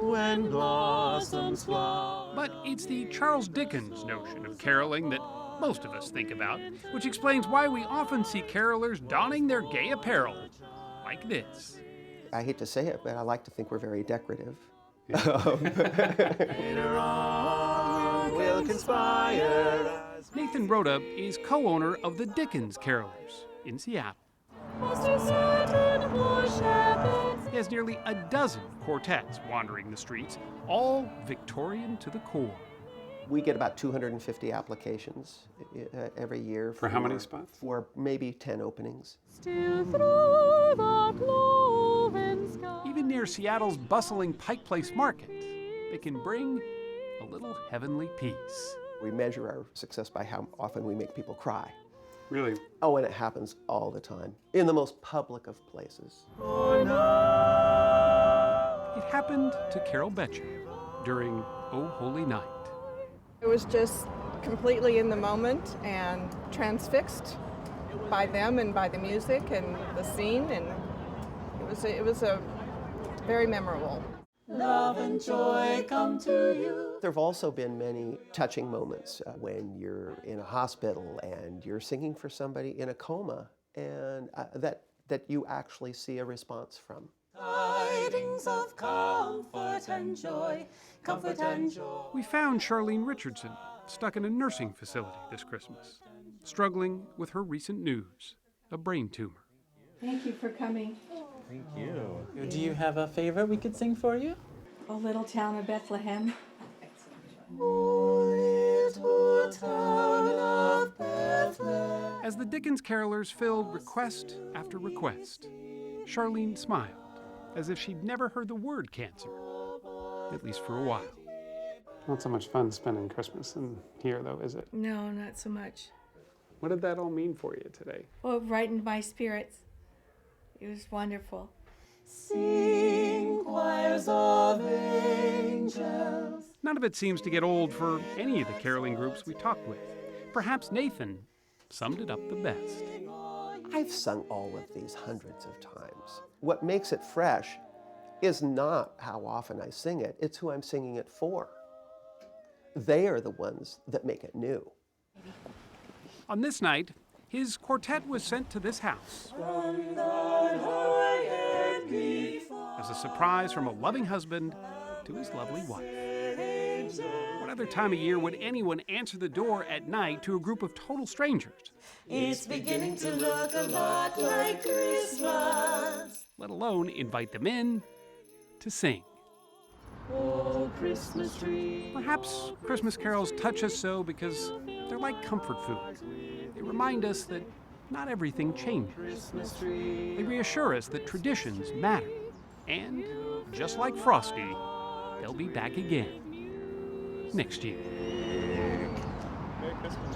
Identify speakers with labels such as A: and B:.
A: when blossoms flower.
B: But it's the Charles Dickens notion of caroling that most of us think about, which explains why we often see carolers donning their gay apparel, like this.
C: I hate to say it, but I like to think we're very decorative.
A: Later on, we'll conspire.
B: Nathan Rhoda is co-owner of the Dickens Carolers in Seattle. He has nearly a dozen quartets wandering the streets, all Victorian to the core.
C: We get about 250 applications every year.
D: For how many spots?
C: For maybe 10 openings.
E: Still through the cloven sky.
B: Even near Seattle's bustling Pike Place Market, they can bring a little heavenly peace.
C: We measure our success by how often we make people cry.
D: Really?
C: Oh, and it happens all the time, in the most public of places.
B: It happened to Carol Betcher during Oh Holy Night.
F: It was just completely in the moment and transfixed by them and by the music and the scene, and it was a very memorable.
A: Love and joy come to you.
C: There have also been many touching moments when you're in a hospital and you're singing for somebody in a coma, and that you actually see a response from.
A: Tidings of comfort and joy, comfort and joy.
B: We found Charlene Richardson stuck in a nursing facility this Christmas, struggling with her recent news, a brain tumor.
G: Thank you for coming.
H: Thank you. Do you have a favorite we could sing for you?
G: Oh, little town of Bethlehem.
A: Oh, little town of Bethlehem.
B: As the Dickens carolers filled request after request, Charlene smiled, as if she'd never heard the word cancer, at least for a while.
D: Not so much fun spending Christmas in here, though, is it?
G: No, not so much.
D: What did that all mean for you today?
G: Oh, it brightened my spirits. It was wonderful.
A: Sing choirs of angels.
B: None of it seems to get old for any of the caroling groups we talked with. Perhaps Nathan summed it up the best.
C: I've sung all of these hundreds of times. What makes it fresh is not how often I sing it, it's who I'm singing it for. They are the ones that make it new.
B: On this night, his quartet was sent to this house as a surprise from a loving husband to his lovely wife. What other time of year would anyone answer the door at night to a group of total strangers?
A: It's beginning to look a lot like Christmas.
B: Let alone invite them in to sing.
A: Oh, Christmas tree.
B: Perhaps Christmas carols touch us so because they're like comfort food. They remind us that not everything changes.
A: Christmas tree.
B: They reassure us that traditions matter. And, just like Frosty, they'll be back again next year.
H: Merry Christmas.